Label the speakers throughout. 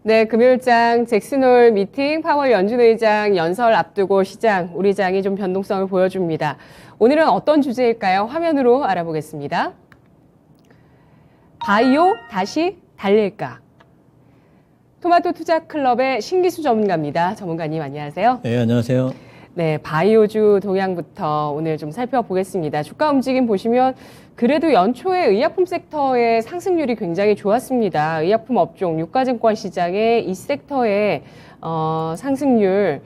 Speaker 1: 네, 금요일장 잭슨홀 미팅 파월 연준 의장 연설 앞두고 시장, 우리 장이 좀 변동성을 보여줍니다. 오늘은 어떤 주제일까요? 화면으로 알아보겠습니다. 바이오 다시 달릴까? 토마토 투자클럽의 신기수 전문가입니다. 전문가님 안녕하세요.
Speaker 2: 네, 안녕하세요.
Speaker 1: 네, 바이오주 동향부터 오늘 좀 살펴보겠습니다. 주가 움직임 보시면 그래도 연초에 의약품 섹터의 상승률이 굉장히 좋았습니다. 의약품 업종, 유가증권 시장의 이 섹터의 상승률,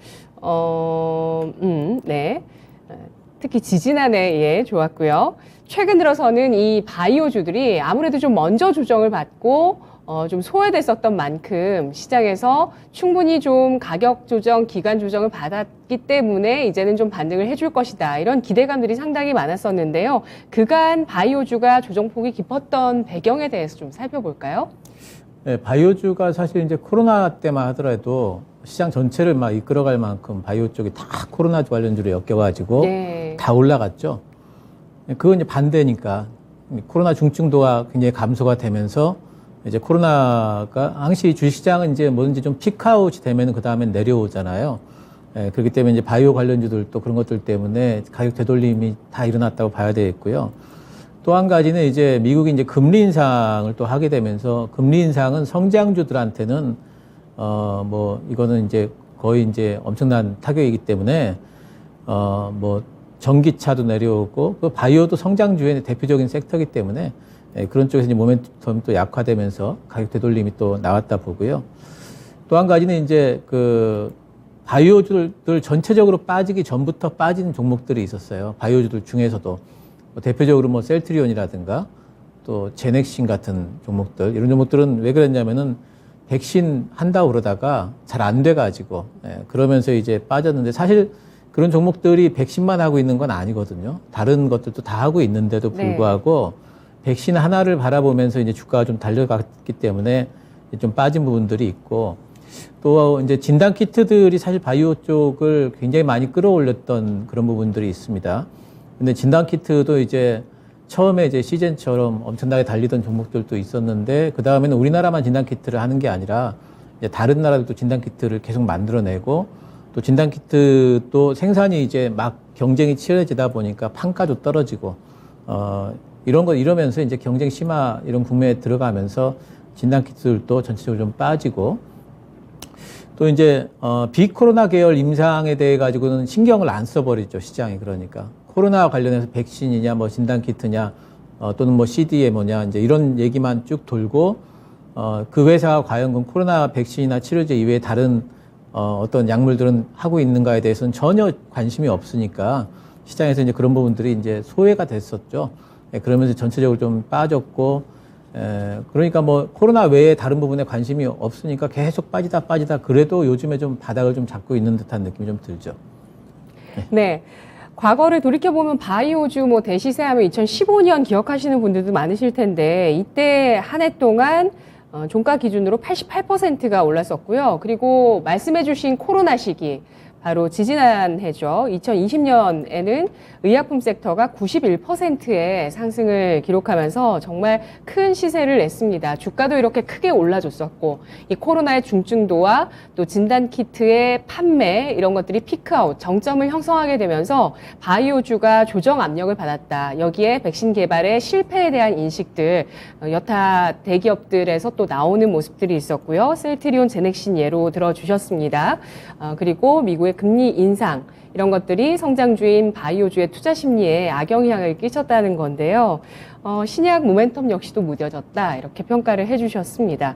Speaker 1: 네. 특히 지지난해 좋았고요. 최근 들어서는 이 바이오주들이 아무래도 좀 먼저 조정을 받고 좀 소외됐었던 만큼 시장에서 충분히 좀 가격 조정, 기간 조정을 받았기 때문에 이제는 좀 반등을 해줄 것이다. 이런 기대감들이 상당히 많았었는데요. 그간 바이오주가 조정폭이 깊었던 배경에 대해서 좀 살펴볼까요?
Speaker 2: 네, 바이오주가 사실 이제 코로나 때만 하더라도 시장 전체를 막 이끌어갈 만큼 바이오 쪽이 다 코로나 관련주로 엮여가지고
Speaker 1: 네.
Speaker 2: 다 올라갔죠. 그건 이제 반대니까 코로나 중증도가 굉장히 감소가 되면서 이제 코로나가 항시 주식시장은 이제 뭐든지 좀 피크아웃이 되면 그 다음에 내려오잖아요. 예, 그렇기 때문에 이제 바이오 관련주들도 그런 것들 때문에 가격 되돌림이 다 일어났다고 봐야 되겠고요. 또 한 가지는 이제 미국이 이제 금리 인상을 또 하게 되면서 금리 인상은 성장주들한테는 뭐 이거는 이제 거의 이제 엄청난 타격이기 때문에 뭐 전기차도 내려오고 그 바이오도 성장주의 대표적인 섹터이기 때문에 그런 쪽에서 이제 모멘텀이 또 약화되면서 가격 되돌림이 또 나왔다 보고요. 또 한 가지는 이제 그 바이오주들 전체적으로 빠지기 전부터 빠진 종목들이 있었어요. 바이오주들 중에서도 뭐 대표적으로 뭐 셀트리온이라든가 또 제넥신 같은 종목들, 이런 종목들은 왜 그랬냐면은 백신 한다고 그러다가 잘 안 돼가지고 그러면서 이제 빠졌는데, 사실 그런 종목들이 백신만 하고 있는 건 아니거든요. 다른 것들도 다 하고 있는데도 불구하고 백신 하나를 바라보면서 이제 주가가 좀 달려갔기 때문에 좀 빠진 부분들이 있고, 또 이제 진단 키트들이 사실 바이오 쪽을 굉장히 많이 끌어올렸던 그런 부분들이 있습니다. 근데 진단 키트도 이제 처음에 이제 시즌처럼 엄청나게 달리던 종목들도 있었는데, 그 다음에는 우리나라만 진단 키트를 하는 게 아니라 이제 다른 나라들도 진단 키트를 계속 만들어내고, 또 진단 키트도 생산이 이제 막 경쟁이 치열해지다 보니까 판가도 떨어지고, 이러면서 이제 경쟁 심화 이런 국면에 들어가면서 진단 키트들도 전체적으로 좀 빠지고, 또 이제 비코로나 계열 임상에 대해 가지고는 신경을 안 써버리죠, 시장이. 그러니까 코로나 관련해서 백신이냐 뭐 진단 키트냐 또는 뭐 CDMO냐 이제 이런 얘기만 쭉 돌고, 그 회사가 과연 그 코로나 백신이나 치료제 이외에 다른 어떤 약물들은 하고 있는가에 대해서는 전혀 관심이 없으니까 시장에서 이제 그런 부분들이 이제 소외가 됐었죠. 그러면서 전체적으로 좀 빠졌고, 그러니까 뭐 코로나 외에 다른 부분에 관심이 없으니까 계속 빠지다 그래도 요즘에 좀 바닥을 좀 잡고 있는 듯한 느낌이 좀 들죠.
Speaker 1: 네. 과거를 돌이켜보면 바이오주 뭐 대시세하면 2015년 기억하시는 분들도 많으실 텐데, 이때 한 해 동안 종가 기준으로 88%가 올랐었고요. 그리고 말씀해 주신 코로나 시기, 바로 지지난해죠. 2020년에는 의약품 섹터가 91%의 상승을 기록하면서 정말 큰 시세를 냈습니다. 주가도 이렇게 크게 올라줬었고, 이 코로나의 중증도와 또 진단키트의 판매 이런 것들이 피크아웃, 정점을 형성하게 되면서 바이오주가 조정 압력을 받았다. 여기에 백신 개발의 실패에 대한 인식들, 여타 대기업들에서 또 나오는 모습들이 있었고요. 셀트리온, 제넥신 예로 들어주셨습니다. 그리고 미국의 금리 인상, 이런 것들이 성장주인 바이오주의 투자 심리에 악영향을 끼쳤다는 건데요. 신약 모멘텀 역시도 무뎌졌다, 이렇게 평가를 해주셨습니다.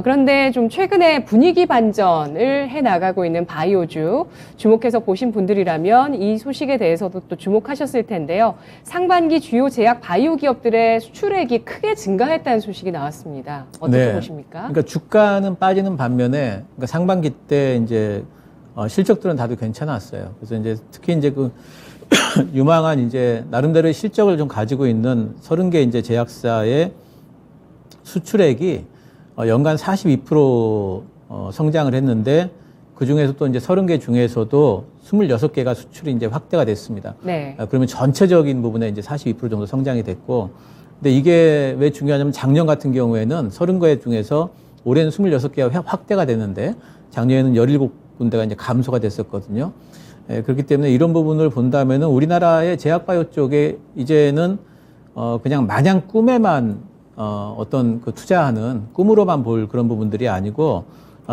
Speaker 1: 그런데 좀 최근에 분위기 반전을 해나가고 있는 바이오주, 주목해서 보신 분들이라면 이 소식에 대해서도 또 주목하셨을 텐데요. 상반기 주요 제약 바이오 기업들의 수출액이 크게 증가했다는 소식이 나왔습니다. 어떻게 보십니까?
Speaker 2: 그러니까 주가는 빠지는 반면에, 그러니까 상반기 때 이제 실적들은 다들 괜찮았어요. 그래서 이제 특히 이제 그 유망한 이제 나름대로의 실적을 좀 가지고 있는 30개 이제 제약사의 수출액이 연간 42% 성장을 했는데, 그 중에서 또 이제 30개 중에서도 26개가 수출이 이제 확대가 됐습니다.
Speaker 1: 네.
Speaker 2: 그러면 전체적인 부분에 이제 42% 정도 성장이 됐고, 근데 이게 왜 중요하냐면 작년 같은 경우에는 30개 중에서 올해는 26개가 확대가 됐는데 작년에는 17군데가 이제 감소가 됐었거든요. 그렇기 때문에 이런 부분을 본다면은 우리나라의 제약바이오 쪽에 이제는 그냥 마냥 꿈에만 어떤 그 투자하는 꿈으로만 볼 그런 부분들이 아니고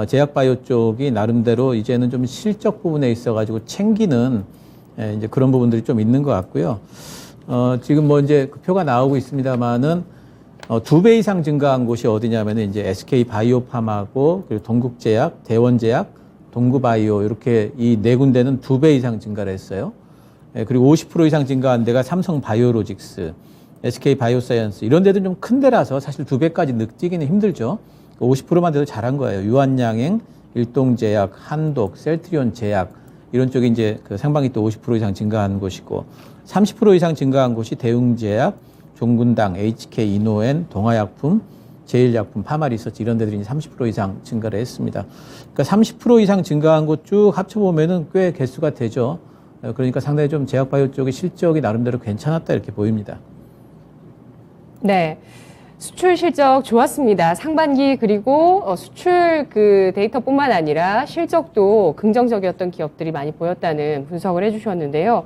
Speaker 2: 제약바이오 쪽이 나름대로 이제는 좀 실적 부분에 있어가지고 챙기는 이제 그런 부분들이 좀 있는 것 같고요. 지금 뭐 이제 그 표가 나오고 있습니다만은 2배 이상 증가한 곳이 어디냐면은 이제 SK 바이오팜하고 그리고 동국제약, 대원제약, 동구바이오 이렇게 이 네 군데는 2배 이상 증가를 했어요. 그리고 50% 이상 증가한 데가 삼성바이오로직스, SK 바이오사이언스 이런 데도 좀 큰 데라서 사실 2배까지 느끼기는 힘들죠. 50%만 돼도 잘한 거예요. 유한양행, 일동제약, 한독, 셀트리온 제약 이런 쪽이 이제 그 상반기 또 50% 이상 증가한 곳이고 30% 이상 증가한 곳이 대웅제약, 종군당, HK 이노엔, 동아약품, 제일약품, 파마리서치 이런 데들이 30% 이상 증가를 했습니다. 그러니까 30% 이상 증가한 곳 쭉 합쳐보면은 꽤 개수가 되죠. 그러니까 상당히 좀 제약바이오 쪽의 실적이 나름대로 괜찮았다 이렇게 보입니다.
Speaker 1: 네. 수출 실적 좋았습니다. 상반기 그리고 수출 그 데이터뿐만 아니라 실적도 긍정적이었던 기업들이 많이 보였다는 분석을 해주셨는데요.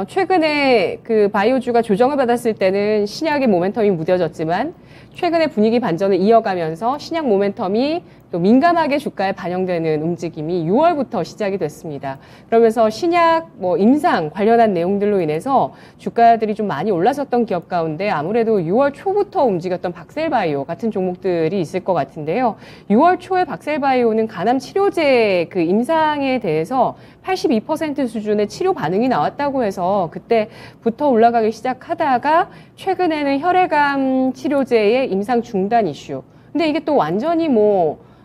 Speaker 1: 최근에 그 바이오주가 조정을 받았을 때는 신약의 모멘텀이 무뎌졌지만 최근에 분위기 반전을 이어가면서 신약 모멘텀이 또 민감하게 주가에 반영되는 움직임이 6월부터 시작이 됐습니다. 그러면서 신약 임상 관련한 내용들로 인해서 주가들이 좀 많이 올라섰던 기업 가운데 아무래도 6월 초부터 움직였던 박셀바이오 같은 종목들이 있을 것 같은데요. 6월 초에 박셀바이오는 간암 치료제 그 임상에 대해서 82% 수준의 치료 반응이 나왔다고 해서 그때부터 올라가기 시작하다가 최근에는 혈액암 치료제의 임상 중단 이슈. 근데 이게 또 완전히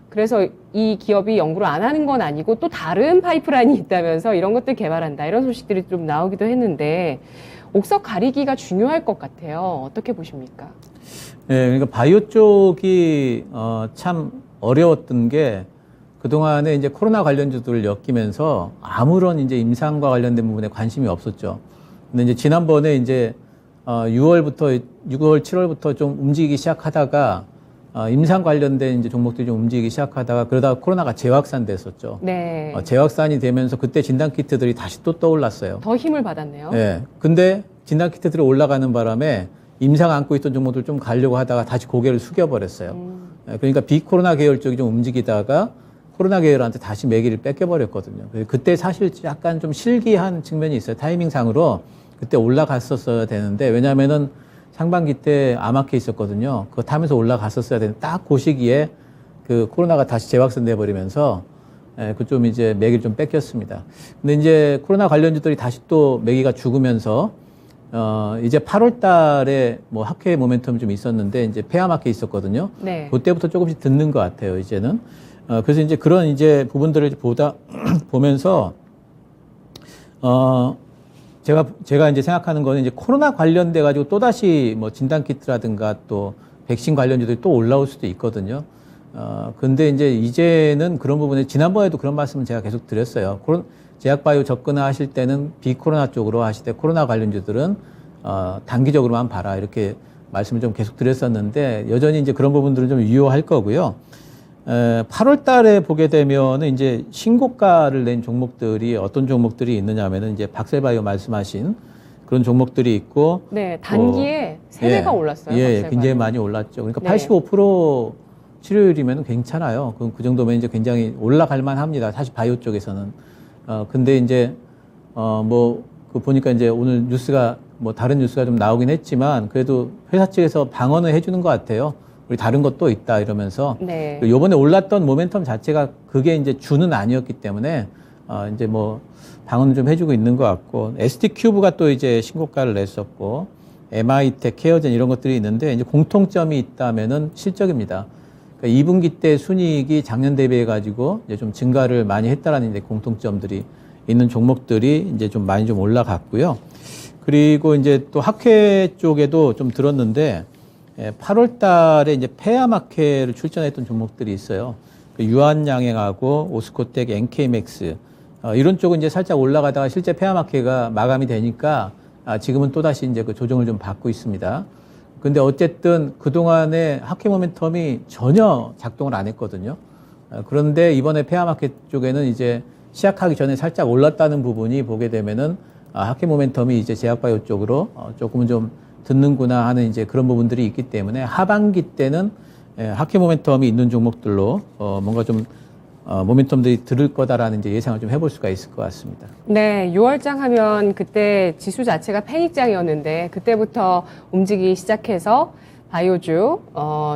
Speaker 1: 그래서 이 기업이 연구를 안 하는 건 아니고 또 다른 파이프라인이 있다면서 이런 것들 개발한다. 이런 소식들이 좀 나오기도 했는데 옥석 가리기가 중요할 것 같아요. 어떻게 보십니까?
Speaker 2: 네, 그러니까 바이오 쪽이 참 어려웠던 게 그동안에 이제 코로나 관련주들을 엮이면서 아무런 이제 임상과 관련된 부분에 관심이 없었죠. 근데 이제 지난번에 이제 6월, 7월부터 좀 움직이기 시작하다가 임상 관련된 이제 종목들이 좀 움직이기 시작하다가 그러다가 코로나가 재확산됐었죠.
Speaker 1: 네.
Speaker 2: 재확산이 되면서 그때 진단키트들이 다시 또 떠올랐어요.
Speaker 1: 더 힘을 받았네요.
Speaker 2: 네. 근데 진단키트들이 올라가는 바람에 임상 안고 있던 종목들 좀 가려고 하다가 다시 고개를 숙여버렸어요. 그러니까 비코로나 계열 쪽이 좀 움직이다가 코로나 계열한테 다시 매기를 뺏겨버렸거든요. 그때 사실 약간 좀 실기한 측면이 있어요. 타이밍상으로 그때 올라갔었어야 되는데 왜냐하면은 상반기 때 암학회 있었거든요. 그거 타면서 올라갔었어야 되는데 딱 그 시기에 그 코로나가 다시 재확산돼 버리면서 그 좀 이제 매기를 좀 뺏겼습니다. 근데 이제 코로나 관련주들이 다시 또 매기가 죽으면서 이제 8월 달에 학회 모멘텀이 좀 있었는데 이제 폐암학회 있었거든요.
Speaker 1: 네.
Speaker 2: 그때부터 조금씩 듣는 것 같아요, 이제는. 그래서 이제 그런 이제 부분들을 보면서 제가 이제 생각하는 거는 이제 코로나 관련돼 가지고 또다시 진단키트라든가 또 백신 관련주들이 또 올라올 수도 있거든요. 근데 이제는 그런 부분에 지난번에도 그런 말씀을 제가 계속 드렸어요. 제약바이오 접근하실 때는 비코로나 쪽으로 하실 때 코로나 관련주들은 단기적으로만 봐라 이렇게 말씀을 좀 계속 드렸었는데 여전히 이제 그런 부분들은 좀 유효할 거고요. 8월 달에 보게 되면은 이제 신고가를 낸 종목들이 어떤 종목들이 있느냐 하면은 이제 박셀바이오 말씀하신 그런 종목들이 있고.
Speaker 1: 네, 단기에 3배가 올랐어요.
Speaker 2: 예, 굉장히 많이 올랐죠. 그러니까
Speaker 1: 네.
Speaker 2: 85% 치료율이면 괜찮아요. 그 정도면 이제 굉장히 올라갈 만 합니다. 사실 바이오 쪽에서는. 근데 이제, 보니까 이제 오늘 뉴스가 다른 뉴스가 좀 나오긴 했지만 그래도 회사 측에서 방어는 해주는 것 같아요. 우리 다른 것도 있다 이러면서.
Speaker 1: 네.
Speaker 2: 요번에 올랐던 모멘텀 자체가 그게 이제 주는 아니었기 때문에 이제 방어는 좀 해주고 있는 것 같고 ST 큐브가 또 이제 신고가를 냈었고 MI텍, 케어젠 이런 것들이 있는데 이제 공통점이 있다면은 실적입니다. 그러니까 2분기 때 순이익이 작년 대비해 가지고 이제 좀 증가를 많이 했다라는 이제 공통점들이 있는 종목들이 이제 좀 많이 좀 올라갔고요. 그리고 이제 또 학회 쪽에도 좀 들었는데 8월 달에 이제 폐암학회를 출전했던 종목들이 있어요. 유한양행하고 오스코텍, NK맥스 이런 쪽은 이제 살짝 올라가다가 실제 폐암학회가 마감이 되니까 지금은 또다시 이제 그 조정을 좀 받고 있습니다. 근데 어쨌든 그동안에 하키 모멘텀이 전혀 작동을 안 했거든요. 그런데 이번에 페어마켓 쪽에는 이제 시작하기 전에 살짝 올랐다는 부분이 보게 되면은 하키 모멘텀이 이제 제약바이오 쪽으로 조금은 좀 듣는구나 하는 이제 그런 부분들이 있기 때문에 하반기 때는 하키 모멘텀이 있는 종목들로 뭔가 좀 모멘텀들이 들을 거다라는 이제 예상을 좀 해볼 수가 있을 것 같습니다.
Speaker 1: 네, 6월장 하면 그때 지수 자체가 패닉장이었는데 그때부터 움직이기 시작해서 바이오주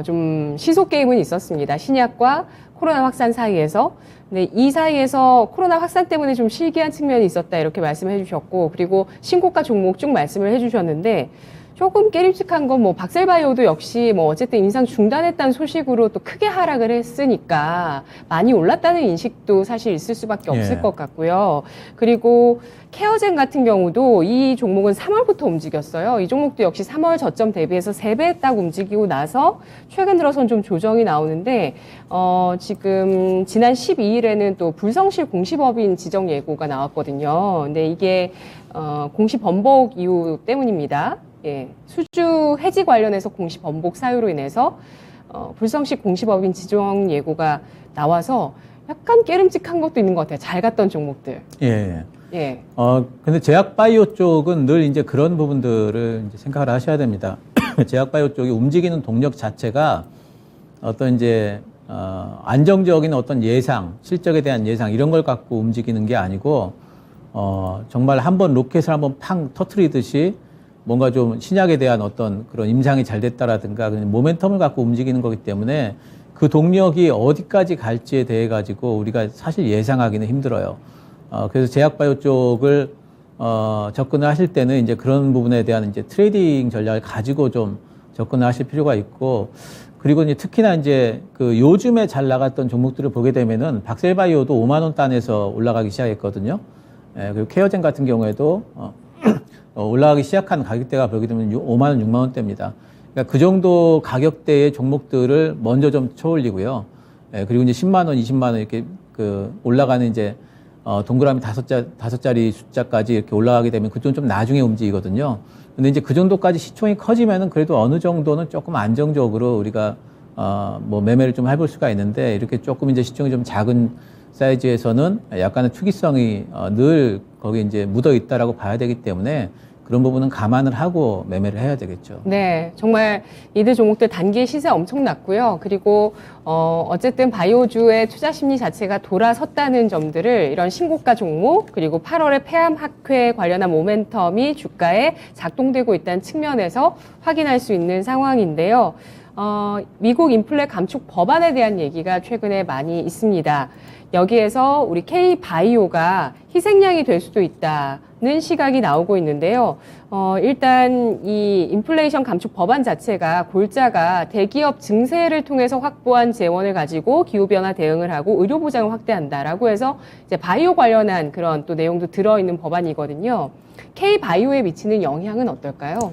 Speaker 1: 좀 시속 게임은 있었습니다. 신약과 코로나 확산 사이에서. 근데 이 사이에서 코로나 확산 때문에 좀 실기한 측면이 있었다 이렇게 말씀해 주셨고, 그리고 신고가 종목 쭉 말씀을 해 주셨는데 조금 깨림칙한 건 뭐 박셀바이오도 역시 뭐 어쨌든 인상 중단했다는 소식으로 또 크게 하락을 했으니까 많이 올랐다는 인식도 사실 있을 수밖에 없을
Speaker 2: 예.
Speaker 1: 것 같고요. 그리고 케어젠 같은 경우도 이 종목은 3월부터 움직였어요. 이 종목도 역시 3월 저점 대비해서 3배 딱 움직이고 나서 최근 들어선 좀 조정이 나오는데 지금 지난 12일에는 또 불성실 공시법인 지정 예고가 나왔거든요. 근데 이게 공시 번복 이유 때문입니다. 예, 수주 해지 관련해서 공시 번복 사유로 인해서 불성실 공시법인 지정 예고가 나와서 약간 깨름직한 것도 있는 것 같아요. 잘 갔던 종목들.
Speaker 2: 예.
Speaker 1: 예.
Speaker 2: 근데 제약바이오 쪽은 늘 이제 그런 부분들을 이제 생각을 하셔야 됩니다. 제약바이오 쪽이 움직이는 동력 자체가 어떤 이제 안정적인 어떤 예상, 실적에 대한 예상 이런 걸 갖고 움직이는 게 아니고 정말 한번 로켓을 한번 팡 터트리듯이 뭔가 좀 신약에 대한 어떤 그런 임상이 잘 됐다라든가 모멘텀을 갖고 움직이는 거기 때문에 그 동력이 어디까지 갈지에 대해 가지고 우리가 사실 예상하기는 힘들어요. 그래서 제약바이오 쪽을 접근을 하실 때는 이제 그런 부분에 대한 이제 트레이딩 전략을 가지고 좀 접근을 하실 필요가 있고, 그리고 이제 특히나 이제 그 요즘에 잘 나갔던 종목들을 보게 되면은 박셀바이오도 5만 원 단에서 올라가기 시작했거든요. 그리고 케어젠 같은 경우에도 올라가기 시작한 가격대가 보게 되면 5만 원, 6만 원대입니다. 그러니까 그 정도 가격대의 종목들을 먼저 좀 쳐올리고요. 그리고 이제 10만 원, 20만 원 이렇게 그 올라가는 이제 동그라미 다섯 자리 숫자까지 이렇게 올라가게 되면 그쪽은 좀 나중에 움직이거든요. 근데 이제 그 정도까지 시총이 커지면은 그래도 어느 정도는 조금 안정적으로 우리가 뭐 매매를 좀 해볼 수가 있는데, 이렇게 조금 이제 시총이 좀 작은 사이즈에서는 약간의 투기성이 늘 거기 이제 묻어 있다라고 봐야 되기 때문에 그런 부분은 감안을 하고 매매를 해야 되겠죠.
Speaker 1: 네, 정말 이들 종목들 단기 시세 엄청 났고요. 그리고 어쨌든 바이오주의 투자 심리 자체가 돌아섰다는 점들을 이런 신고가 종목, 그리고 8월에 폐암 학회 관련한 모멘텀이 주가에 작동되고 있다는 측면에서 확인할 수 있는 상황인데요. 미국 인플레 감축 법안에 대한 얘기가 최근에 많이 있습니다. 여기에서 우리 K바이오가 희생양이 될 수도 있다는 시각이 나오고 있는데요. 일단 이 인플레이션 감축 법안 자체가 골자가 대기업 증세를 통해서 확보한 재원을 가지고 기후변화 대응을 하고 의료보장을 확대한다라고 해서 이제 바이오 관련한 그런 또 내용도 들어있는 법안이거든요. K바이오에 미치는 영향은 어떨까요?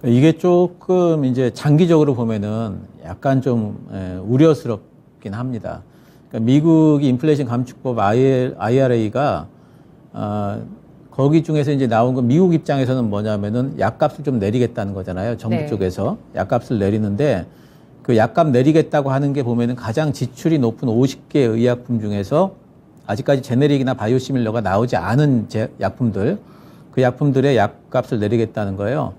Speaker 2: 이게 조금 이제 장기적으로 보면은 약간 좀 우려스럽긴 합니다. 그러니까 미국이 인플레이션 감축법 IRA가 거기 중에서 이제 나온 건 미국 입장에서는 뭐냐면은 약값을 좀 내리겠다는 거잖아요. 정부
Speaker 1: 네.
Speaker 2: 쪽에서 약값을 내리는데 그 약값 내리겠다고 하는 게 보면은 가장 지출이 높은 50개 의약품 중에서 아직까지 제네릭이나 바이오시밀러가 나오지 않은 약품들, 그 약품들의 약값을 내리겠다는 거예요.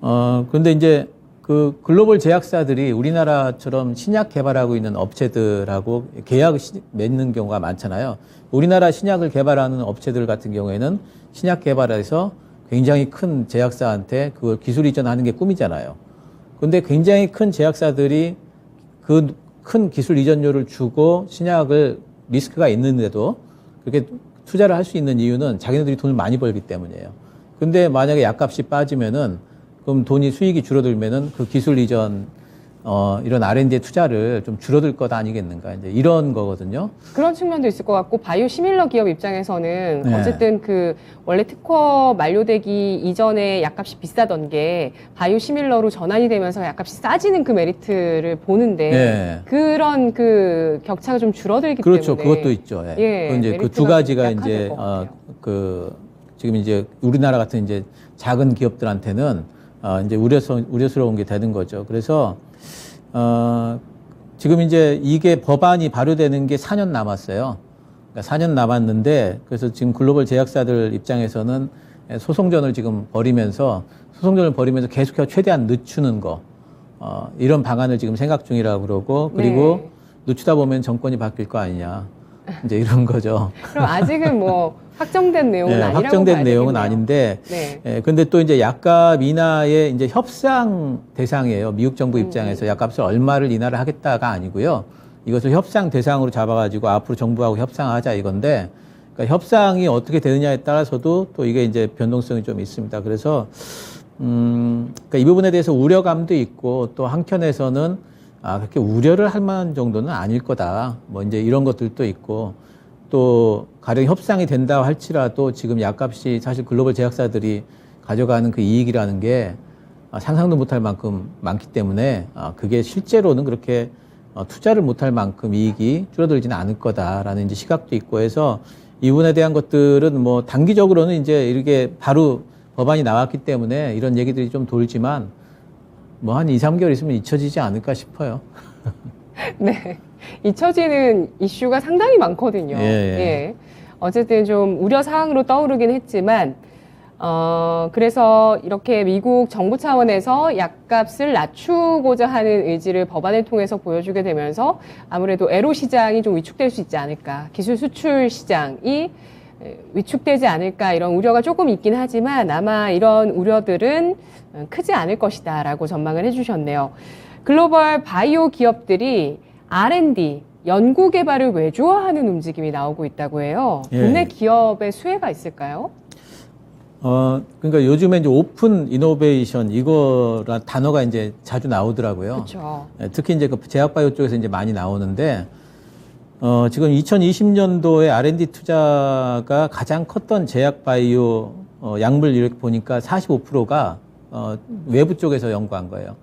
Speaker 2: 그런데 이제 그 글로벌 제약사들이 우리나라처럼 신약 개발하고 있는 업체들하고 계약을 맺는 경우가 많잖아요. 우리나라 신약을 개발하는 업체들 같은 경우에는 신약 개발해서 굉장히 큰 제약사한테 그걸 기술 이전하는 게 꿈이잖아요. 근데 굉장히 큰 제약사들이 그 큰 기술 이전료를 주고 신약을 리스크가 있는데도 그렇게 투자를 할 수 있는 이유는 자기네들이 돈을 많이 벌기 때문이에요. 근데 만약에 약값이 빠지면은 그럼 돈이 수익이 줄어들면은 그 기술 이전 이런 R&D의 투자를 좀 줄어들 것 아니겠는가, 이제 이런 거거든요.
Speaker 1: 그런 측면도 있을 것 같고, 바이오 시밀러 기업 입장에서는
Speaker 2: 네.
Speaker 1: 어쨌든 그 원래 특허 만료되기 이전에 약값이 비싸던 게 바이오 시밀러로 전환이 되면서 약값이 싸지는 그 메리트를 보는데
Speaker 2: 네.
Speaker 1: 그런 그 격차가 좀 줄어들기
Speaker 2: 그렇죠.
Speaker 1: 때문에
Speaker 2: 그것도 있죠. 예.
Speaker 1: 예,
Speaker 2: 그 이제 그
Speaker 1: 메리트가
Speaker 2: 두 가지가
Speaker 1: 좀 약화될
Speaker 2: 이제
Speaker 1: 것 같아요.
Speaker 2: 그 지금 이제 우리나라 같은 이제 작은 기업들한테는 이제 우려스러운 게 되는 거죠. 그래서 지금 이제 이게 법안이 발효되는 게 4년 남았어요. 그러니까 4년 남았는데 그래서 지금 글로벌 제약사들 입장에서는 소송전을 지금 벌이면서 계속해서 최대한 늦추는 거 이런 방안을 지금 생각 중이라고 그러고 그리고
Speaker 1: 네.
Speaker 2: 늦추다 보면 정권이 바뀔 거 아니냐 이제 이런 거죠.
Speaker 1: 그럼 아직은 뭐 확정된 내용은
Speaker 2: 네,
Speaker 1: 아니라고
Speaker 2: 확정된
Speaker 1: 봐야
Speaker 2: 내용은
Speaker 1: 되겠네요.
Speaker 2: 아닌데,
Speaker 1: 네.
Speaker 2: 근데 또 이제 약값 인하의 이제 협상 대상이에요. 미국 정부 입장에서 약값을 얼마를 인하를 하겠다가 아니고요. 이것을 협상 대상으로 잡아가지고 앞으로 정부하고 협상하자 이건데, 그러니까 협상이 어떻게 되느냐에 따라서도 또 이게 이제 변동성이 좀 있습니다. 그래서, 그러니까 이 부분에 대해서 우려감도 있고 또 한켠에서는 그렇게 우려를 할 만한 정도는 아닐 거다. 뭐 이제 이런 것들도 있고 또 가령 협상이 된다 할지라도 지금 약값이 사실 글로벌 제약사들이 가져가는 그 이익이라는 게 상상도 못할 만큼 많기 때문에 그게 실제로는 그렇게 투자를 못할 만큼 이익이 줄어들지는 않을 거다라는 이제 시각도 있고 해서 이 부분에 대한 것들은 뭐 단기적으로는 이제 이렇게 바로 법안이 나왔기 때문에 이런 얘기들이 좀 돌지만 뭐 한 2, 3개월 있으면 잊혀지지 않을까 싶어요.
Speaker 1: 네. 잊혀지는 이슈가 상당히 많거든요.
Speaker 2: 예, 예.
Speaker 1: 예. 어쨌든 좀 우려 사항으로 떠오르긴 했지만, 그래서 이렇게 미국 정부 차원에서 약값을 낮추고자 하는 의지를 법안을 통해서 보여주게 되면서 아무래도 애로 시장이 좀 위축될 수 있지 않을까. 기술 수출 시장이 위축되지 않을까 이런 우려가 조금 있긴 하지만 아마 이런 우려들은 크지 않을 것이다라고 전망을 해주셨네요. 글로벌 바이오 기업들이 R&D, 연구 개발을 외주화하는 움직임이 나오고 있다고 해요.
Speaker 2: 예.
Speaker 1: 국내 기업의 수혜가 있을까요?
Speaker 2: 그러니까 요즘에 이제 오픈 이노베이션 이거란 단어가 이제 자주 나오더라고요.
Speaker 1: 그렇죠.
Speaker 2: 특히 이제 그 제약바이오 쪽에서 이제 많이 나오는데 지금 2020년도에 R&D 투자가 가장 컸던 제약바이오 약물 이렇게 보니까 45%가 외부 쪽에서 연구한 거예요.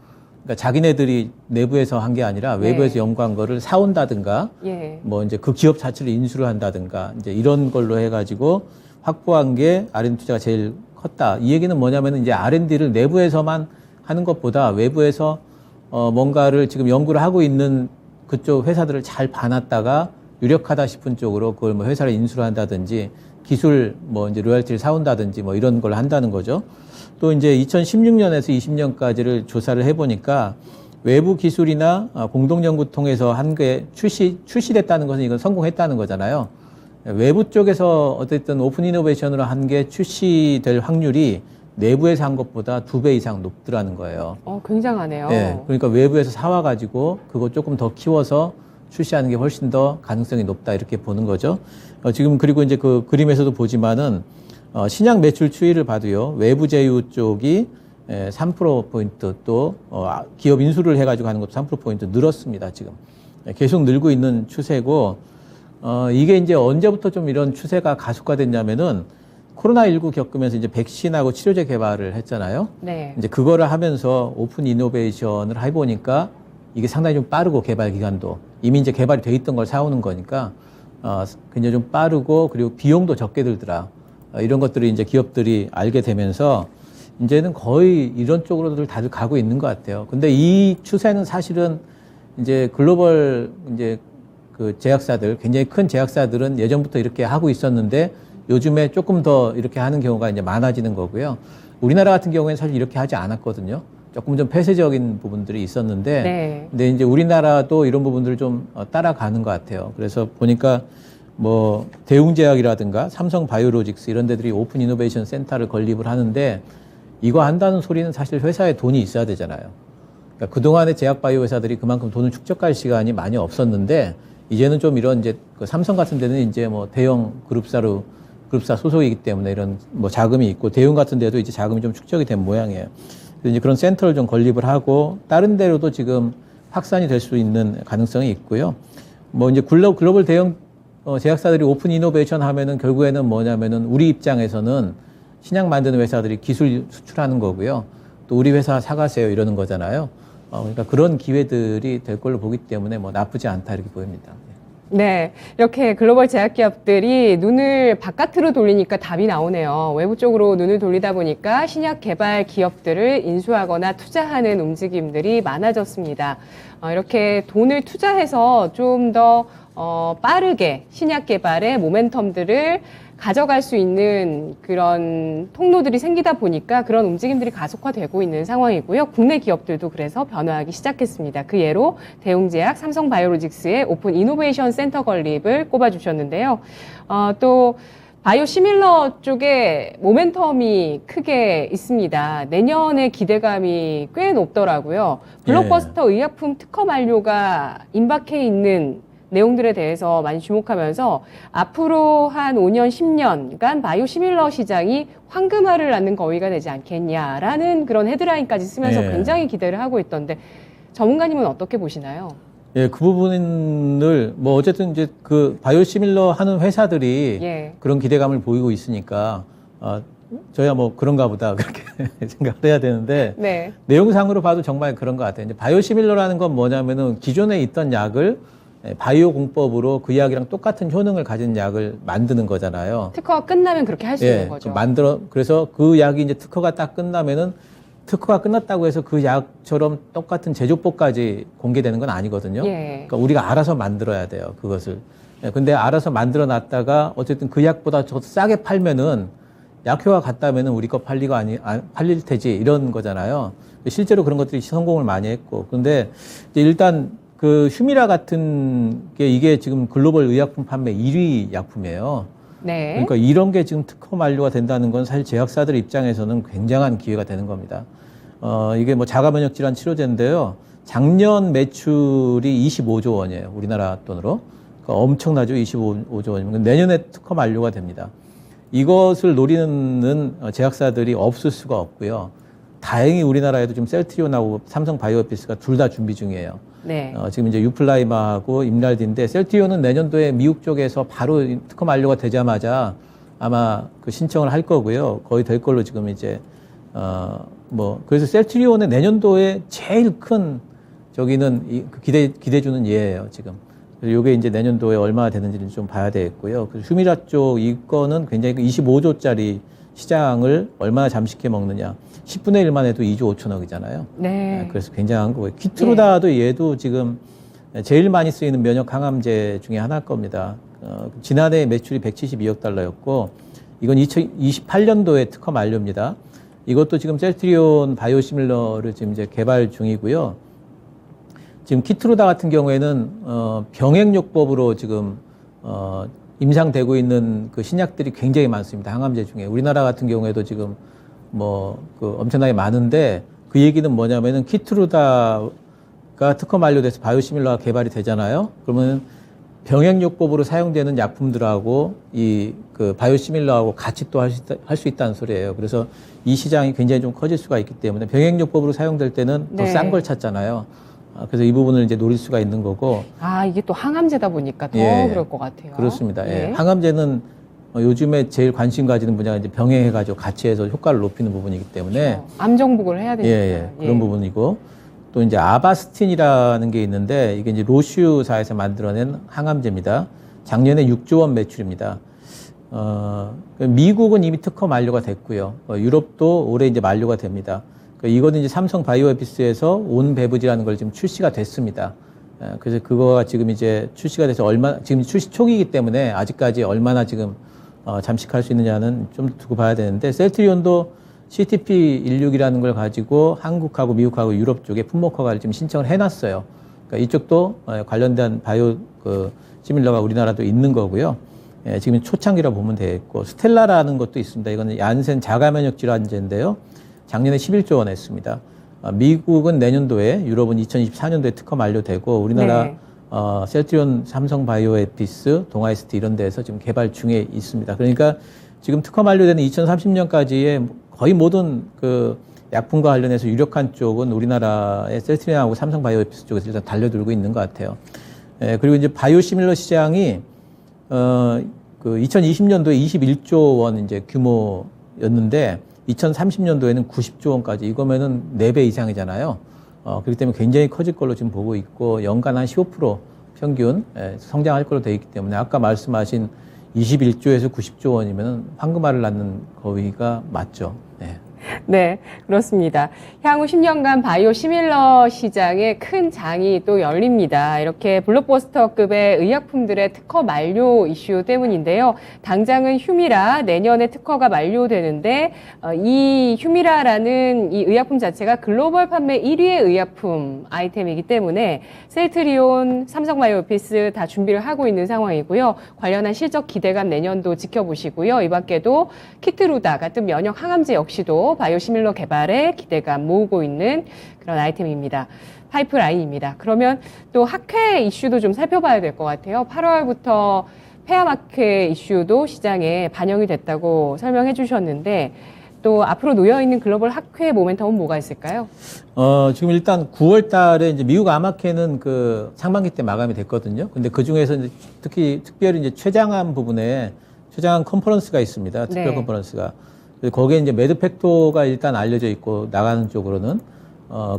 Speaker 2: 그러니까 자기네들이 내부에서 한 게 아니라 외부에서
Speaker 1: 네.
Speaker 2: 연구한 거를 사온다든가
Speaker 1: 예.
Speaker 2: 뭐 이제 그 기업 자체를 인수를 한다든가 이제 이런 걸로 해가지고 확보한 게 R&D 투자가 제일 컸다. 이 얘기는 뭐냐면은 이제 R&D를 내부에서만 하는 것보다 외부에서 뭔가를 지금 연구를 하고 있는 그쪽 회사들을 잘 봐놨다가 유력하다 싶은 쪽으로 그걸 뭐 회사를 인수를 한다든지 기술 뭐 이제 로열티를 사온다든지 뭐 이런 걸 한다는 거죠. 또 이제 2016년에서 20년까지를 조사를 해보니까 외부 기술이나 공동 연구 통해서 한 게 출시됐다는 것은 이건 성공했다는 거잖아요. 외부 쪽에서 어쨌든 오픈 이노베이션으로 한 게 출시될 확률이 내부에서 한 것보다 2배 이상 높더라는 거예요.
Speaker 1: 굉장하네요.
Speaker 2: 네, 그러니까 외부에서 사와가지고 그거 조금 더 키워서 출시하는 게 훨씬 더 가능성이 높다 이렇게 보는 거죠. 지금 그리고 이제 그 그림에서도 보지만은 신약 매출 추이를 봐도요. 외부 제휴 쪽이 3%포인트 또 기업 인수를 해가지고 하는 것도 3%포인트 늘었습니다. 지금 계속 늘고 있는 추세고 이게 이제 언제부터 좀 이런 추세가 가속화됐냐면은 코로나19 겪으면서 이제 백신하고 치료제 개발을 했잖아요.
Speaker 1: 네.
Speaker 2: 이제 그거를 하면서 오픈 이노베이션을 해보니까 이게 상당히 좀 빠르고 개발 기간도 이미 이제 개발이 돼 있던 걸 사오는 거니까 굉장히 좀 빠르고 그리고 비용도 적게 들더라. 이런 것들을 이제 기업들이 알게 되면서 이제는 거의 이런 쪽으로들 다들 가고 있는 것 같아요. 근데 이 추세는 사실은 이제 글로벌 이제 그 제약사들, 굉장히 큰 제약사들은 예전부터 이렇게 하고 있었는데 요즘에 조금 더 이렇게 하는 경우가 이제 많아지는 거고요. 우리나라 같은 경우에는 사실 이렇게 하지 않았거든요. 조금 좀 폐쇄적인 부분들이 있었는데,
Speaker 1: 네.
Speaker 2: 근데 이제 우리나라도 이런 부분들을 좀 따라가는 것 같아요. 그래서 보니까 뭐 대웅제약이라든가 삼성바이오로직스 이런 데들이 오픈 이노베이션 센터를 건립을 하는데 이거 한다는 소리는 사실 회사에 돈이 있어야 되잖아요. 그러니까 그동안에 제약바이오 회사들이 그만큼 돈을 축적할 시간이 많이 없었는데 이제는 좀 이런 이제 그 삼성 같은 데는 이제 뭐 대형 그룹사 소속이기 때문에 이런 뭐 자금이 있고 대웅 같은 데도 이제 자금이 좀 축적이 된 모양이에요. 그래서 이제 그런 센터를 좀 건립을 하고 다른 데로도 지금 확산이 될 수 있는 가능성이 있고요. 뭐 이제 글로벌 대형 제약사들이 오픈 이노베이션 하면은 결국에는 뭐냐면은 우리 입장에서는 신약 만드는 회사들이 기술 수출하는 거고요. 또 우리 회사 사가세요 이러는 거잖아요. 그러니까 그런 기회들이 될 걸로 보기 때문에 뭐 나쁘지 않다 이렇게 보입니다.
Speaker 1: 네, 이렇게 글로벌 제약 기업들이 눈을 바깥으로 돌리니까 답이 나오네요. 외부 쪽으로 눈을 돌리다 보니까 신약 개발 기업들을 인수하거나 투자하는 움직임들이 많아졌습니다. 이렇게 돈을 투자해서 좀 더 빠르게 신약 개발의 모멘텀들을 가져갈 수 있는 그런 통로들이 생기다 보니까 그런 움직임들이 가속화되고 있는 상황이고요. 국내 기업들도 그래서 변화하기 시작했습니다. 그 예로 대웅제약, 삼성바이오로직스의 오픈 이노베이션 센터 건립을 꼽아주셨는데요. 또 바이오시밀러 쪽에 모멘텀이 크게 있습니다. 내년에 기대감이 꽤 높더라고요. 블록버스터 의약품 특허 만료가 임박해 있는 내용들에 대해서 많이 주목하면서 앞으로 한 5년, 10년간 바이오시밀러 시장이 황금알을 낳는 거위가 되지 않겠냐라는 그런 헤드라인까지 쓰면서
Speaker 2: 예.
Speaker 1: 굉장히 기대를 하고 있던데 전문가님은 어떻게 보시나요?
Speaker 2: 예, 그 부분을 뭐 어쨌든 이제 그 바이오시밀러 하는 회사들이
Speaker 1: 예.
Speaker 2: 그런 기대감을 보이고 있으니까 저야 뭐 그런가 보다 그렇게 생각을 해야 되는데
Speaker 1: 네.
Speaker 2: 내용상으로 봐도 정말 그런 것 같아요. 이제 바이오시밀러라는 건 뭐냐면은 기존에 있던 약을 바이오 공법으로 그 약이랑 똑같은 효능을 가진 약을 만드는 거잖아요.
Speaker 1: 특허가 끝나면 그렇게 할 수 있는 거죠.
Speaker 2: 그래서 그 약이 이제 특허가 딱 끝나면은 특허가 끝났다고 해서 그 약처럼 똑같은 제조법까지 공개되는 건 아니거든요.
Speaker 1: 예.
Speaker 2: 그러니까 우리가 알아서 만들어야 돼요, 그것을. 근데 알아서 만들어 놨다가 어쨌든 그 약보다 더 싸게 팔면은 약효가 같다면은 우리 거 팔릴 테지 이런 거잖아요. 실제로 그런 것들이 성공을 많이 했고. 근데 이제 일단 그 휴미라 같은 게 이게 지금 글로벌 의약품 판매 1위 약품이에요.
Speaker 1: 네.
Speaker 2: 그러니까 이런 게 지금 특허 만료가 된다는 건 사실 제약사들 입장에서는 굉장한 기회가 되는 겁니다. 이게 뭐 자가면역 질환 치료제인데요. 작년 매출이 25조 원이에요. 우리나라 돈으로. 그러니까 엄청나죠. 25조 원이면. 내년에 특허 만료가 됩니다. 이것을 노리는 제약사들이 없을 수가 없고요. 다행히 우리나라에도 지금 셀트리온하고 삼성 바이오피스가 둘 다 준비 중이에요.
Speaker 1: 네.
Speaker 2: 지금 이제 유플라이마하고 임랄디인데 셀트리온은 내년도에 미국 쪽에서 바로 특허 만료가 되자마자 아마 그 신청을 할 거고요. 거의 될 걸로 지금 이제 그래서 셀트리온의 내년도에 제일 큰 저기는 기대 주는 예예요, 지금. 요게 이제 내년도에 얼마나 되는지는 좀 봐야 되겠고요. 그 휴미라 쪽 이거는 굉장히 25조짜리 시장을 얼마나 잠식해 먹느냐. 10분의 1만 해도 2조 5천억이잖아요.
Speaker 1: 네.
Speaker 2: 그래서 굉장한 거고요. 키트루다도 얘도 지금 제일 많이 쓰이는 면역 항암제 중에 하나일 겁니다. 지난해 매출이 172억 달러였고, 이건 2028년도에 특허 만료입니다. 이것도 지금 셀트리온 바이오시밀러를 지금 이제 개발 중이고요. 지금 키트루다 같은 경우에는 병행요법으로 지금 임상되고 있는 그 신약들이 굉장히 많습니다. 항암제 중에. 우리나라 같은 경우에도 지금 엄청나게 많은데 그 얘기는 뭐냐면은 키트루다가 특허 만료돼서 바이오시밀러가 개발이 되잖아요. 그러면 병행요법으로 사용되는 약품들하고 그 바이오시밀러하고 같이 또 할 수 있다는 소리예요. 그래서 이 시장이 굉장히 좀 커질 수가 있기 때문에 병행요법으로 사용될 때는 더 싼 걸 찾잖아요. 그래서 이 부분을 이제 노릴 수가 있는 거고.
Speaker 1: 이게 또 항암제다 보니까 더
Speaker 2: 예,
Speaker 1: 그럴 것 같아요.
Speaker 2: 그렇습니다.
Speaker 1: 예.
Speaker 2: 항암제는 요즘에 제일 관심 가지는 분야가 이제 병행해가지고 같이 해서 효과를 높이는 부분이기 때문에.
Speaker 1: 그렇죠. 암 정복을 해야 되니까.
Speaker 2: 그런 부분이고. 또 이제 아바스틴이라는 게 있는데 이게 이제 로슈사에서 만들어낸 항암제입니다. 작년에 6조 원 매출입니다. 미국은 이미 특허 만료가 됐고요. 유럽도 올해 이제 만료가 됩니다. 이거는 이제 삼성 바이오에피스에서 온베브지라는 걸 지금 출시가 됐습니다. 그래서 그거가 지금 이제 출시가 돼서 지금 출시 초기이기 때문에 아직까지 얼마나 지금 잠식할 수 있느냐는 좀 두고 봐야 되는데, 셀트리온도 CTP16이라는 걸 가지고 한국하고 미국하고 유럽 쪽에 품목 허가를 지금 신청을 해놨어요. 그러니까 이쪽도 관련된 바이오 시밀러가 우리나라도 있는 거고요. 지금 초창기라 보면 되겠고, 스텔라라는 것도 있습니다. 이거는 얀센 자가면역 질환제인데요. 작년에 11조 원 했습니다. 미국은 내년도에, 유럽은 2024년도에 특허 만료되고, 우리나라
Speaker 1: 네.
Speaker 2: 셀트리온, 삼성 바이오에피스, 동아이스트 이런 데에서 지금 개발 중에 있습니다. 그러니까 지금 특허 만료되는 2030년까지의 거의 모든 그 약품과 관련해서 유력한 쪽은 우리나라의 셀트리온하고 삼성 바이오에피스 쪽에서 일단 달려들고 있는 것 같아요. 그리고 이제 바이오시밀러 시장이 그 2020년도에 21조 원 이제 규모였는데 2030년도에는 90조 원까지, 이거면은 4배 이상이잖아요. 그렇기 때문에 굉장히 커질 걸로 지금 보고 있고, 연간 한 15% 평균 성장할 걸로 되어 있기 때문에 아까 말씀하신 21조에서 90조 원이면 황금알을 낳는 거위가 맞죠. 네.
Speaker 1: 네, 그렇습니다. 향후 10년간 바이오 시밀러 시장에 큰 장이 또 열립니다. 이렇게 블록버스터급의 의약품들의 특허 만료 이슈 때문인데요. 당장은 휴미라 내년에 특허가 만료되는데 이 휴미라라는 이 의약품 자체가 글로벌 판매 1위의 의약품 아이템이기 때문에 셀트리온, 삼성바이오피스 다 준비를 하고 있는 상황이고요. 관련한 실적 기대감 내년도 지켜보시고요. 이 밖에도 키트루다 같은 면역 항암제 역시도 바이오시밀러 개발에 기대감 모으고 있는 그런 아이템입니다. 파이프라인입니다. 그러면 또 학회 이슈도 좀 살펴봐야 될 것 같아요. 8월부터 폐암학회 이슈도 시장에 반영이 됐다고 설명해 주셨는데 또 앞으로 놓여있는 글로벌 학회 모멘텀은 뭐가 있을까요?
Speaker 2: 지금 일단 9월 달에 이제 미국 암학회는 그 상반기 때 마감이 됐거든요. 근데 그 중에서 이제 특별히 이제 췌장암 부분에 췌장암 컨퍼런스가 있습니다. 특별
Speaker 1: 네.
Speaker 2: 컨퍼런스가. 거기에 이제 매드팩토가 일단 알려져 있고 나가는 쪽으로는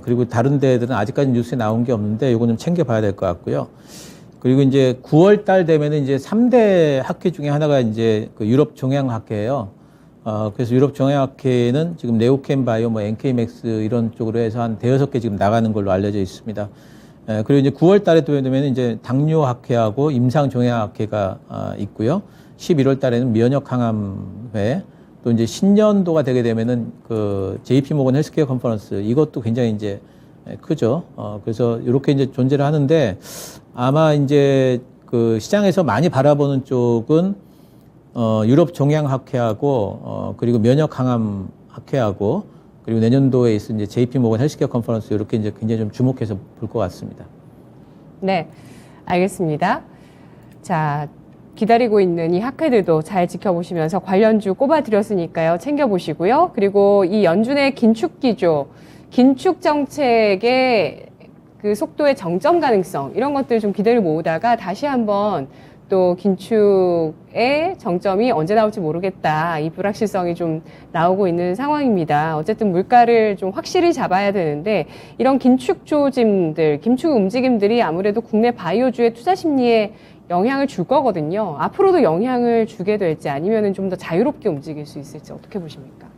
Speaker 2: 그리고 다른 데들은 아직까지 뉴스에 나온 게 없는데 이거 좀 챙겨봐야 될 것 같고요. 그리고 이제 9월 달 되면은 이제 3대 학회 중에 하나가 이제 그 유럽 종양학회예요. 그래서 유럽 종양학회는 지금 네오캠 바이오, 뭐 NK맥스 이런 쪽으로 해서 한 대여섯 개 지금 나가는 걸로 알려져 있습니다. 그리고 이제 9월 달에 또 되면 이제 당뇨학회하고 임상종양학회가 있고요. 11월 달에는 면역항암회, 또 이제 신년도가 되게 되면은 그 JP 모건 헬스케어 컨퍼런스 이것도 굉장히 이제 크죠. 그래서 이렇게 이제 존재를 하는데 아마 이제 그 시장에서 많이 바라보는 쪽은 유럽 종양학회하고 그리고 면역항암학회하고 그리고 내년도에 있을 이제 JP 모건 헬스케어 컨퍼런스 이렇게 이제 굉장히 좀 주목해서 볼 것 같습니다.
Speaker 1: 네, 알겠습니다. 자, 기다리고 있는 이 학회들도 잘 지켜보시면서 관련주 꼽아드렸으니까요. 챙겨보시고요. 그리고 이 연준의 긴축기조, 긴축 정책의 그 속도의 정점 가능성 이런 것들 좀 기대를 모으다가 다시 한번 또 긴축의 정점이 언제 나올지 모르겠다. 이 불확실성이 좀 나오고 있는 상황입니다. 어쨌든 물가를 좀 확실히 잡아야 되는데 이런 긴축 조짐들, 긴축 움직임들이 아무래도 국내 바이오주의 투자 심리에 영향을 줄 거거든요. 앞으로도 영향을 주게 될지 아니면은 좀 더 자유롭게 움직일 수 있을지 어떻게 보십니까?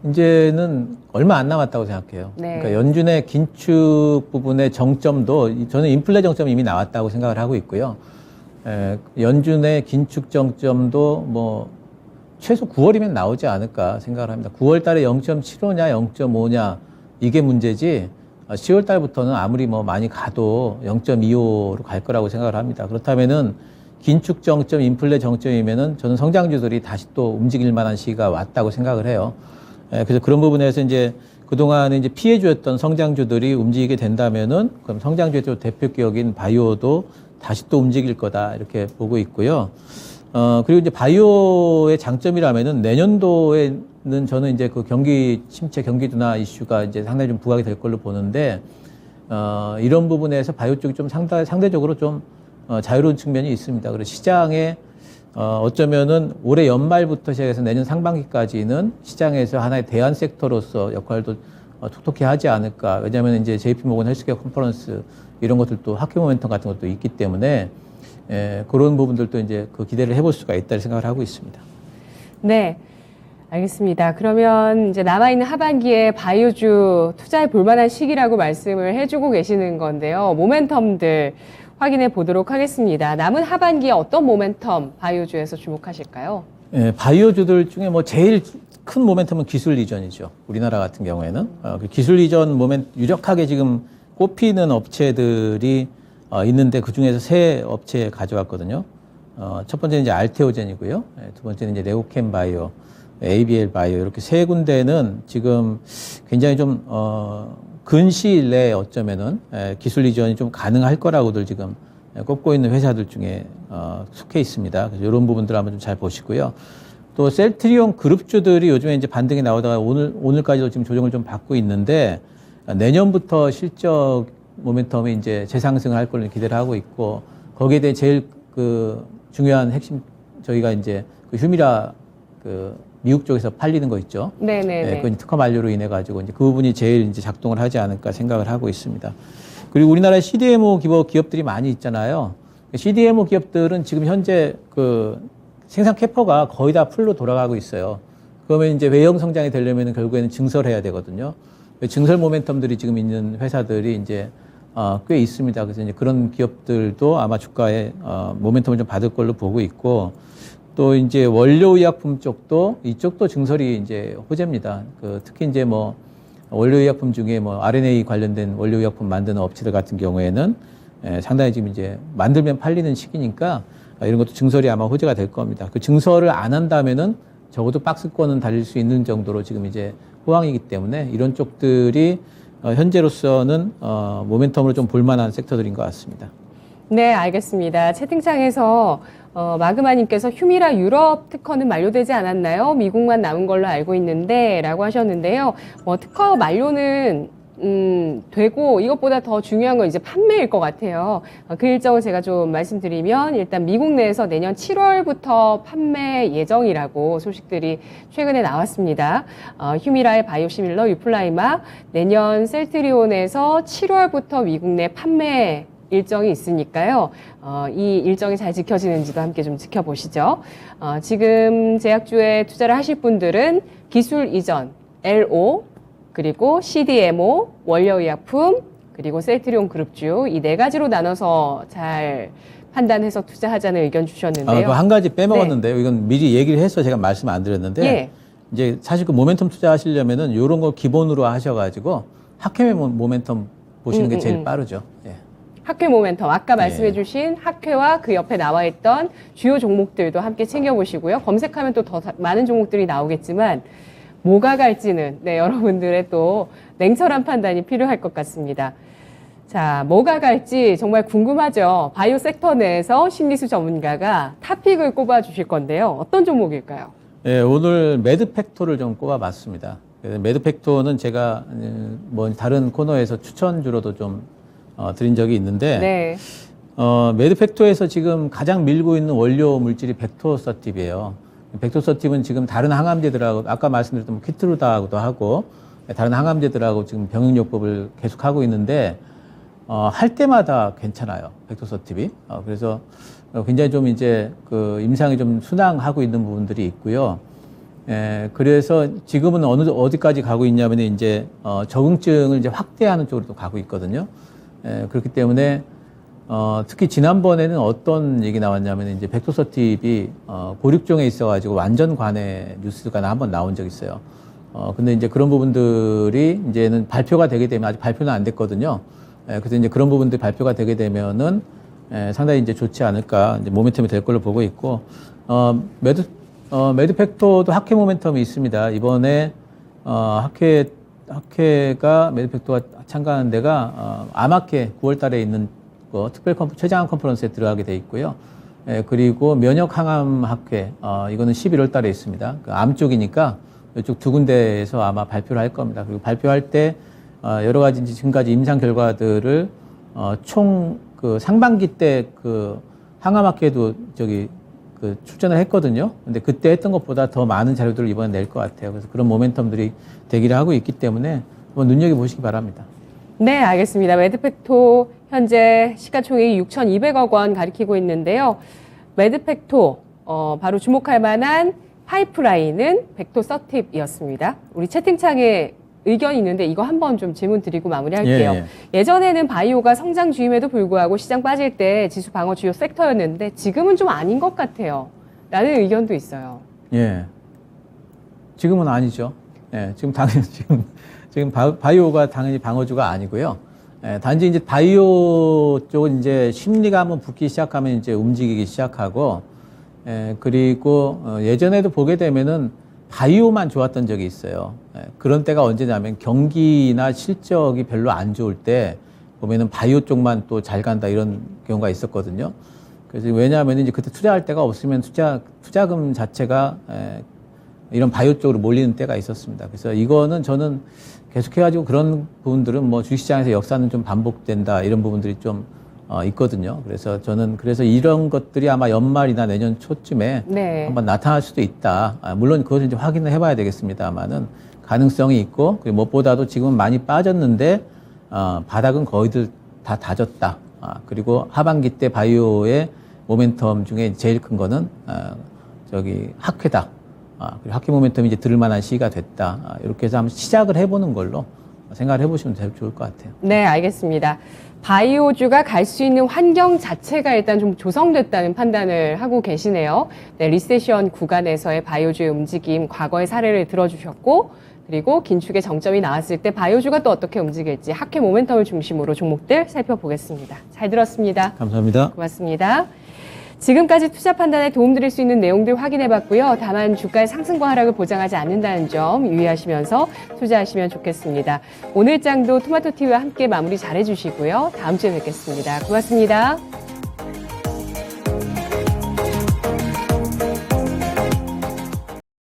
Speaker 2: 이제는 얼마 안 남았다고 생각해요.
Speaker 1: 네.
Speaker 2: 그러니까 연준의 긴축 부분의 정점도 저는 인플레 정점이 이미 나왔다고 생각을 하고 있고요. 연준의 긴축 정점도 뭐 최소 9월이면 나오지 않을까 생각을 합니다. 9월 달에 0.75냐 0.5냐 이게 문제지 10월 달부터는 아무리 뭐 많이 가도 0.25로 갈 거라고 생각을 합니다. 그렇다면은 긴축 정점, 인플레 정점이면은 저는 성장주들이 다시 또 움직일 만한 시기가 왔다고 생각을 해요. 그래서 그런 부분에서 이제 그동안에 이제 피해주었던 성장주들이 움직이게 된다면은 그럼 성장주의 또 대표 기업인 바이오도 다시 또 움직일 거다 이렇게 보고 있고요. 그리고 이제 바이오의 장점이라면은 내년도에는 저는 이제 그 경기 침체, 경기 둔화 이슈가 이제 상당히 좀 부각이 될 걸로 보는데, 이런 부분에서 바이오 쪽이 좀 상대적으로 좀 자유로운 측면이 있습니다. 그래서 시장에 어쩌면은 올해 연말부터 시작해서 내년 상반기까지는 시장에서 하나의 대안 섹터로서 역할도 톡톡히 하지 않을까. 왜냐하면 이제 JP 모건 헬스케어 컨퍼런스 이런 것들도 학회 모멘텀 같은 것도 있기 때문에 그런 부분들도 이제 그 기대를 해볼 수가 있다는 생각을 하고 있습니다.
Speaker 1: 네. 알겠습니다. 그러면 이제 남아있는 하반기에 바이오주 투자해 볼 만한 시기라고 말씀을 해주고 계시는 건데요. 모멘텀들 확인해 보도록 하겠습니다. 남은 하반기에 어떤 모멘텀 바이오주에서 주목하실까요?
Speaker 2: 바이오주들 중에 뭐 제일 큰 모멘텀은 기술 이전이죠. 우리나라 같은 경우에는. 그 기술 이전 유력하게 지금 꼽히는 업체들이 있는데 그 중에서 세 업체 가져왔거든요. 첫 번째는 이제 알테오젠이고요. 두 번째는 이제 네오캠 바이오, ABL 바이오 이렇게 세 군데는 지금 굉장히 좀 근시일 내에 어쩌면은 기술 이전이 좀 가능할 거라고들 지금 꼽고 있는 회사들 중에 속해 있습니다. 그래서 이런 부분들 한번 좀 잘 보시고요. 또 셀트리온 그룹주들이 요즘에 이제 반등이 나오다가 오늘까지도 지금 조정을 좀 받고 있는데 내년부터 실적 모멘텀이 이제 재상승을 할 걸로 기대를 하고 있고 거기에 대해 제일 그 중요한 핵심 저희가 이제 그 휴미라 그 미국 쪽에서 팔리는 거 있죠.
Speaker 1: 네네네.
Speaker 2: 그 특허 만료로 인해 가지고 이제 그 부분이 제일 이제 작동을 하지 않을까 생각을 하고 있습니다. 그리고 우리나라에 CDMO 기업들이 많이 있잖아요. CDMO 기업들은 지금 현재 그 생산 캐퍼가 거의 다 풀로 돌아가고 있어요. 그러면 이제 외형 성장이 되려면 결국에는 증설해야 되거든요. 증설 모멘텀들이 지금 있는 회사들이 이제 꽤 있습니다. 그래서 이제 그런 기업들도 아마 주가에 모멘텀을 좀 받을 걸로 보고 있고, 또 이제 원료의약품 쪽도 이쪽도 증설이 이제 호재입니다. 특히 이제 뭐 원료의약품 중에 뭐 RNA 관련된 원료의약품 만드는 업체들 같은 경우에는 상당히 지금 이제 만들면 팔리는 시기니까 이런 것도 증설이 아마 호재가 될 겁니다. 그 증설을 안 한다면은 적어도 박스권은 달릴 수 있는 정도로 지금 이제 호황이기 때문에 이런 쪽들이 현재로서는 모멘텀으로 좀 볼만한 섹터들인 것 같습니다.
Speaker 1: 네, 알겠습니다. 채팅창에서 마그마님께서 휴미라 유럽 특허는 만료되지 않았나요? 미국만 남은 걸로 알고 있는데 라고 하셨는데요. 특허 만료는 되고 이것보다 더 중요한 건 이제 판매일 것 같아요. 그 일정을 제가 좀 말씀드리면 일단 미국 내에서 내년 7월부터 판매 예정이라고 소식들이 최근에 나왔습니다. 휴미라의 바이오시밀러 유플라이마 내년 셀트리온에서 7월부터 미국 내 판매 일정이 있으니까요. 이 일정이 잘 지켜지는지도 함께 좀 지켜보시죠. 지금 제약주에 투자를 하실 분들은 기술 이전, LO, 그리고 CDMO, 원료의약품, 그리고 셀트리온 그룹주 이 네 가지로 나눠서 잘 판단해서 투자하자는 의견 주셨는데요.
Speaker 2: 한 가지 빼먹었는데요. 네. 이건 미리 얘기를 해서 제가 말씀 안 드렸는데, 예. 이제 사실 그 모멘텀 투자하시려면은 이런 거 기본으로 하셔가지고 학회의 모멘텀 보시는 게 제일 빠르죠. 예.
Speaker 1: 학회 모멘텀 아까 말씀해주신 학회와 그 옆에 나와 있던 주요 종목들도 함께 챙겨보시고요. 검색하면 또 더 많은 종목들이 나오겠지만 뭐가 갈지는 여러분들의 또 냉철한 판단이 필요할 것 같습니다. 자, 뭐가 갈지 정말 궁금하죠. 바이오 섹터 내에서 신기수 전문가가 탑픽을 꼽아 주실 건데요. 어떤 종목일까요?
Speaker 2: 네, 오늘 매드팩토를 좀 꼽아봤습니다. 매드팩토는 제가 뭐 다른 코너에서 추천주로도 좀 드린 적이 있는데, 네. 매드팩토에서 지금 가장 밀고 있는 원료 물질이 벡토서팁이에요. 벡토서팁은 지금 다른 항암제들하고 아까 말씀드렸던 키트루다하고도 하고 다른 항암제들하고 지금 병역요법을 계속하고 있는데 할 때마다 괜찮아요. 벡토서팁이. 그래서 굉장히 좀 이제 그 임상이 좀 순항하고 있는 부분들이 있고요. 그래서 지금은 어디까지 가고 있냐면 이제 적응증을 이제 확대하는 쪽으로 또 가고 있거든요. 그렇기 때문에 특히 지난번에는 어떤 얘기 나왔냐면 이제 벡토서팁이 고륙종에 있어가지고 완전 관해 뉴스가 한번 나온 적 있어요. 근데 이제 그런 부분들이 이제는 발표가 되게 되면 아직 발표는 안 됐거든요. 그래서 이제 그런 부분들이 발표가 되게 되면은 상당히 이제 좋지 않을까 이제 모멘텀이 될 걸로 보고 있고 매드팩토도 학회 모멘텀이 있습니다. 이번에 학회가 매드팩토가 참가하는 데가 암학회 9월달에 있는 특별 최장암 컨퍼런스에 들어가게 돼 있고요. 그리고 면역항암학회 이거는 11월달에 있습니다. 암 쪽이니까 이쪽 두 군데에서 아마 발표를 할 겁니다. 그리고 발표할 때 여러 가지 지금까지 임상 결과들을 총 그 상반기 때 그 항암학회도 출전을 했거든요. 근데 그때 했던 것보다 더 많은 자료들을 이번에 낼 것 같아요. 그래서 그런 모멘텀들이 대기를 하고 있기 때문에 한번 눈여겨보시기 바랍니다.
Speaker 1: 네, 알겠습니다. 매드팩토 현재 시가총액이 6,200억 원 가리키고 있는데요. 매드팩토 바로 주목할 만한 파이프라인은 벡토서팁이었습니다. 우리 채팅창에 의견이 있는데 이거 한번 좀 질문 드리고 마무리할게요. 예전에는 바이오가 성장 주임에도 불구하고 시장 빠질 때 지수 방어 주요 섹터였는데 지금은 좀 아닌 것 같아요. 라는 의견도 있어요.
Speaker 2: 예. 지금은 아니죠. 예. 지금 당연히 지금 바이오가 당연히 방어주가 아니고요. 단지 이제 바이오 쪽은 이제 심리가 한번 붙기 시작하면 이제 움직이기 시작하고, 그리고 예전에도 보게 되면은 바이오만 좋았던 적이 있어요. 그런 때가 언제냐면 경기나 실적이 별로 안 좋을 때 보면은 바이오 쪽만 또 잘 간다 이런 경우가 있었거든요. 그래서 왜냐하면 이제 그때 투자할 데가 없으면 투자금 자체가 이런 바이오 쪽으로 몰리는 때가 있었습니다. 그래서 이거는 저는 계속해가지고 그런 부분들은 뭐 주식시장에서 역사는 좀 반복된다 이런 부분들이 좀 있거든요. 그래서 저는 이런 것들이 아마 연말이나 내년 초쯤에 한번 나타날 수도 있다. 물론 그것을 이제 확인을 해봐야 되겠습니다만은 가능성이 있고 그리고 무엇보다도 지금은 많이 빠졌는데 바닥은 거의들 다 다졌다. 그리고 하반기 때 바이오의 모멘텀 중에 제일 큰 거는 학회다. 그리고 학회 모멘텀이 이제 들을 만한 시기가 됐다. 이렇게 해서 한번 시작을 해보는 걸로 생각을 해보시면 제일 좋을 것 같아요.
Speaker 1: 네, 알겠습니다. 바이오주가 갈 수 있는 환경 자체가 일단 좀 조성됐다는 판단을 하고 계시네요. 네, 리세션 구간에서의 바이오주의 움직임, 과거의 사례를 들어주셨고, 그리고 긴축의 정점이 나왔을 때 바이오주가 또 어떻게 움직일지 학회 모멘텀을 중심으로 종목들 살펴보겠습니다. 잘 들었습니다.
Speaker 2: 감사합니다.
Speaker 1: 고맙습니다. 지금까지 투자 판단에 도움드릴 수 있는 내용들 확인해봤고요. 다만 주가의 상승과 하락을 보장하지 않는다는 점 유의하시면서 투자하시면 좋겠습니다. 오늘 장도 토마토TV와 함께 마무리 잘해주시고요. 다음 주에 뵙겠습니다. 고맙습니다.